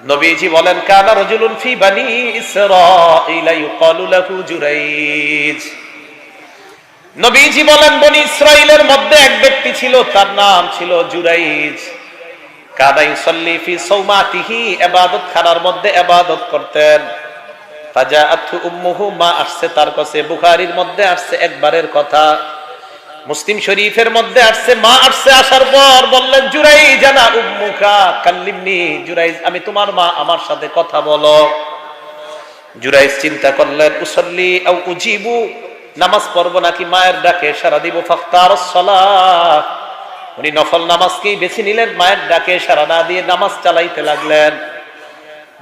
নবীজি বলেন কানা রাজুলুন ফি বানি ইসরাঈল ইউকালু লাহু জুরাইজ। নবীজি বলেন বনি ইসরাইলের মধ্যে এক ব্যক্তি ছিল, তার নাম ছিল জুরাইজ। কানা ইউসাল্লি ফি সাওমাতিহি, ইবাদত খানার মধ্যে ইবাদত করতেন। ফাজাআতহু উম্মুহু, মা আসছে তার কাছে। বুখারীর মধ্যে আসছে একবারের কথা, মুসলিম শরীফের মধ্যে আসছে মা আসছে। আসার পর বললেন জুরাইজ আনা উম্মুকা কাল্লিমনি, জুরাইজ আমি তোমার মা, আমার সাথে কথা বলো। জুরাইজ চিন্তা করলেন উসাল্লি আও উজিবু, নামাজ পড়বো নাকি মায়ের ডাকে সাড়া দিব। ফাখতারাস সালাহ, উনি নফল নামাজকেই বেছে নিলেন, মায়ের ডাকে সাড়া না দিয়ে নামাজ চালাইতে লাগলেন।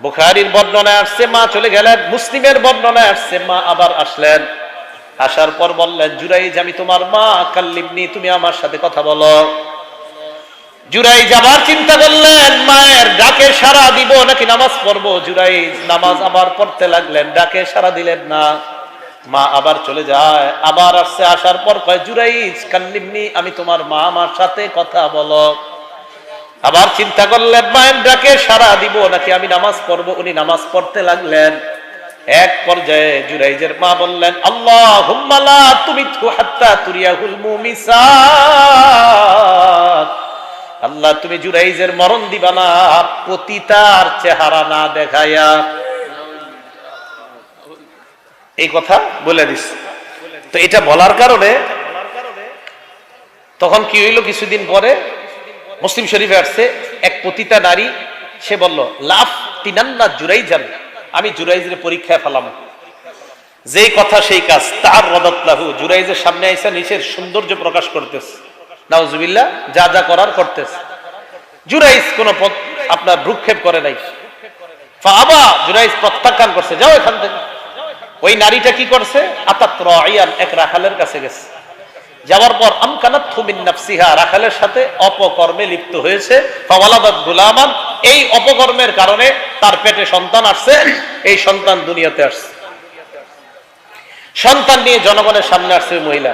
বুখারীর বর্ণনায় আসছে মা চলে গেলেন, মুসলিমের বর্ণনায় আসছে মা আবার আসলেন। আসার পর বললেন জুরাইজ আমি তোমার মা, কাল্লিমনি তুমি আমার সাথে কথা বলো। জুরাইজ আবার চিন্তা করলেন মায়ের ডাকে সাড়া দিব নাকি নামাজ পড়বো। জুরাইজ নামাজ আবার পড়তে লাগলেন, ডাকে সাড়া দিলেন না। মা আবার চলে যায়, আবার আসছে। আসার পর কয় জুরাইজ কাল্লিমনি আমি তোমার মা, আমার সাথে কথা বলো। আবার চিন্তা করলেন মায়ের ডাকে সাড়া দিব নাকি আমি নামাজ পড়বো। উনি নামাজ পড়তে লাগলেন। এক পর্যায়ে জুরাইজের মা বললেন আল্লাহুম্মা লা তুমিতহু হাত্তা তুরিয়াহুল মুমিসাত, আল্লাহ তুমি জুরাইজের মরণ দিবা না পতিতার চেহারা না দেখায়া। এই কথা বলে দিস। তো এটা বলার কারণে তখন কি হইল, কিছুদিন পরে মুসলিম শরীফে আসছে এক পতিতা নারী, সে বলল লাফ তিনান্না জুরাইজান, আমি জুরাইজের পরীক্ষায় ফেলাম। যেই কথা সেই কাজ। তার রদাতলাহু, জুরাইজের সামনে আইসা নিচের সৌন্দর্য প্রকাশ করতেছে, নাউজুবিল্লাহ, যা যা করার করতেছে। জুরাইজ কোন আপনার ভ্রুক্ষেপ করে নাই। ফাআবা, জুরাইজ প্রত্যাখ্যান করছে, যাও এখান থেকে। ওই নারীটা কি করছে, আতাত রাইয়ান, এক রাখালের কাছে গেছে। যাওয়ার পর আমকানাতহু মিন নাফসিহা, রাখালের সাথে অপকর্মে লিপ্ত হয়েছে। ফাওয়ালাদাত গুলামান, এই অপকর্মের কারণে তার পেটে সন্তান আসছে। এই সন্তান দুনিয়াতে আসছে, সন্তান নিয়ে জনগণের সামনে আসছে ওই মহিলা।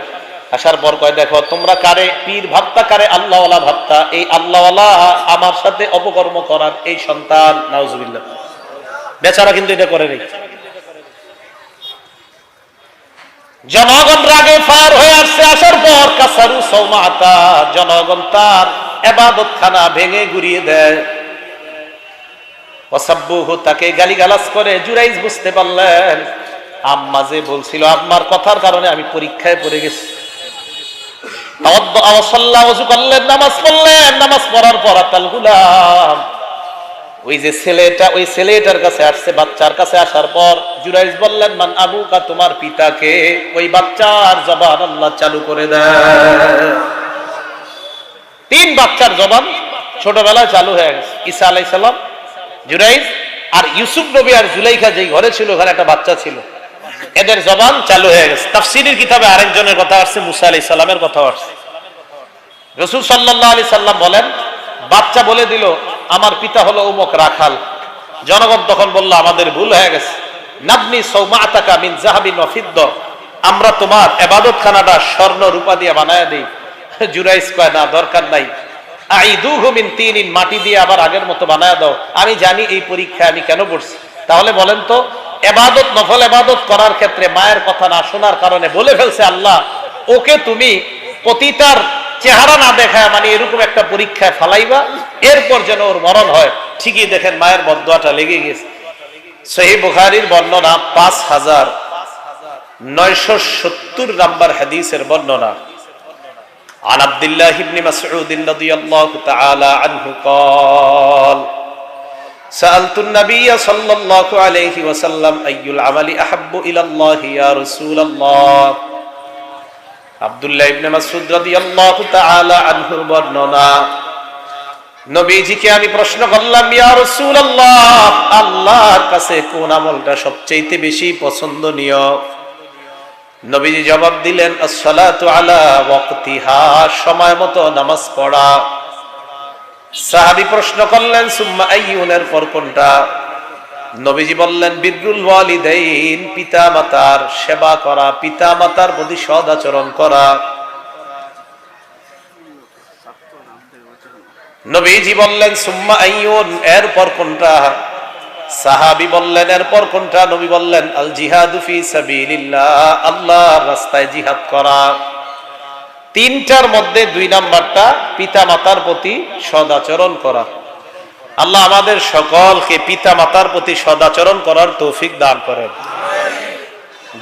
আসার পর কয় দেখো তোমরা কারে পীর ভাবতা, কারে আল্লাহওয়ালা ভাবতা, এই আল্লাহওয়ালা আমার সাথে অপকর্ম করার এই সন্তান। নাউজুবিল্লাহ, বেচারা কিন্তু এটা করে নেই। জনগণ রাগে ফায়ার হয়ে আসছে। আসার পর কাসারু সাওমাতা, জনগণ তার ইবাদত খানা ভেঙে গুড়িয়ে দেয়। ওয়াসাব্বুহু, তাকে গালিগালাজ করে। জুরাইজ বুঝতে পারলেন আম্মা যে বলছিল, আম্মার কথার কারণে আমি পরীক্ষায় পড়ে গেছি। তাওয়াদ্দা ওয়া সাল্লা, ওযু করলেন, নামাজ পড়লেন। নামাজ পড়ার পর আতাল গুলাম, ওই যে ছেলেটা, ওই ছেলেটার কাছে আসছে, বাচ্চার কাছে আসার পর জুরাইজ বললেন মান আবুকা, তোমার পিতাকে। ওই বাচ্চার জবান আল্লাহ চালু করে দেয়। 3 বাচ্চার জবান ছোটবেলায় চালু হয়ে গেছে। ঈসা আলাইহিস সালাম, জুরাইজ আর ইউসুফ নবী আর জুলাইখা যেই ঘরে ছিল, ওখানে একটা বাচ্চা ছিল, এদের জবান চালু হয়ে গেছে। তাফসীরের কিতাবে আরেকজনের কথা আসছে, মুসা আলাইহিস সালামের কথা আসছে। রাসূল সাল্লাল্লাহু আলাইহি সাল্লাম বলেন বাচ্চা বলে দিল আমার পিতা হলো অমুক রাখাল। জনগণ তখন বলল আমাদের ভুল হয়ে গেছে, নাবনি সাওমাতাকা মিন যাহাবিন ওয়া ফিদ্দা, আমরা তোমার ইবাদতখানাটা স্বর্ণ রূপা দিয়ে বানায়া দেই। জুরাইজ কয় না, দরকার নাই। আইদুহু মিন তিনিন, মাটি দিয়ে আবার আগের মতো বানায়া দাও। আমি জানি এই পরীক্ষা আমি কেন পড়ছি। তাহলে বলেন তো, ইবাদত, নফল ইবাদত করার ক্ষেত্রে মায়ের কথা না শোনার কারণে বলে ফেলছে আল্লাহ ওকে তুমি পতিতার চেহারা না দেখায়, মানে এরকম একটা পরীক্ষায় ফালাইবা, এরপর যেন ওর মরণ হয়। ঠিকই দেখেন মায়ের বদদোয়াটা লেগে গেছে। সহিহ বুখারীর বর্ণনা 5970 নাম্বার হাদিসের বর্ণনা। عن عبد الله بن مسعود رضي الله تعالى عنه قال سألت النبي صلى الله عليه وسلم أي العمل أحب إلى الله يا رسول الله। আব্দুল্লাহ ইবনে মাসউদ রাদিয়াল্লাহু তাআলা আনহুর বর্ণনা, নবীজিকে আমি প্রশ্ন করলাম ইয়া রাসূলুল্লাহ, আল্লাহর কাছে কোন আমলটা সবচেয়ে বেশি পছন্দনীয়? নবীজি জবাব দিলেন আসসালাতু আলা ওয়াক্তিহা, সময় মতো নামাজ পড়া। সাহাবী প্রশ্ন করলেন সুম্মা আইয়ুন, এরপর কোনটা? নবীজি বললেন বিররুল ওয়ালিদাইন, পিতা মাতার সেবা করা, পিতা মাতার প্রতি সৎ আচরণ করা। নবীজি বললেন সুম্মা আইয়ুন, এরপর কোনটা? সাহাবী বললেন এরপর কোনটা? নবী বললেন আল জিহাদু ফি সাবিলিল্লাহ, আল্লাহর রাস্তায় জিহাদ করা। তিনটার মধ্যে 2 নাম্বারটা পিতা মাতার প্রতি সদাচরণ করা। আল্লাহ আমাদের সকলকে পিতা মাতার প্রতি সদাচরণ করার তৌফিক দান করেন।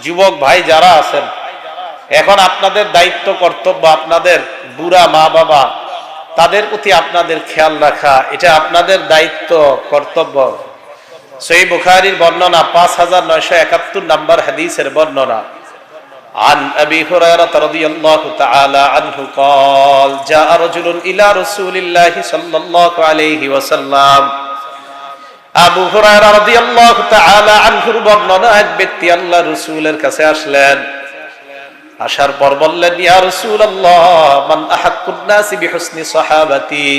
যুবক ভাই যারা আছেন, এখন আপনাদের দায়িত্ব কর্তব্য আপনাদের বুড়া মা বাবা তাদের প্রতি আপনাদের খেয়াল রাখা, এটা আপনাদের দায়িত্ব কর্তব্য। সহিহ বুখারীর বর্ণনা 5971 নাম্বার হাদিসের বর্ণনা। عن أبي هريرة رضي الله تعالى عنه قال جاء رجل إلى رسول الله صلى الله عليه وسلم আবু হুরায়রা রাদিয়াল্লাহু তাআলা আনহুর বর্ণনা, এক ব্যক্তি আল্লাহ রাসূলের কাছে আসলেন। আসার পর বললেন ইয়া রাসূলুল্লাহ মান আহাক্কুন নাসি বিহুসনি সাহাবাতি,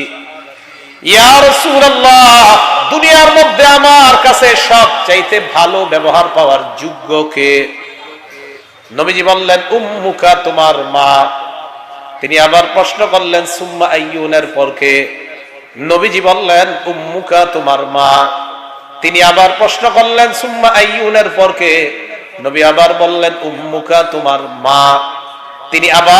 ইয়া রাসূলুল্লাহ দুনিয়ার মধ্যে আমার কাছে সবচাইতে ভালো ব্যবহার পাওয়ার যোগ্য কে? নবীজি বললেন উম্মুকা, তোমার মা। তিনি আবার প্রশ্ন করলেন সুম্মা আইয়ুনের পর কে? নবীজি বললেন উম্মুকা, তোমার মা। তিনি আবার প্রশ্ন করলেন সুম্মা আইয়ুনের পর কে? নবী আবার বললেন উম্মুকা, তোমার মা। তিনি আবার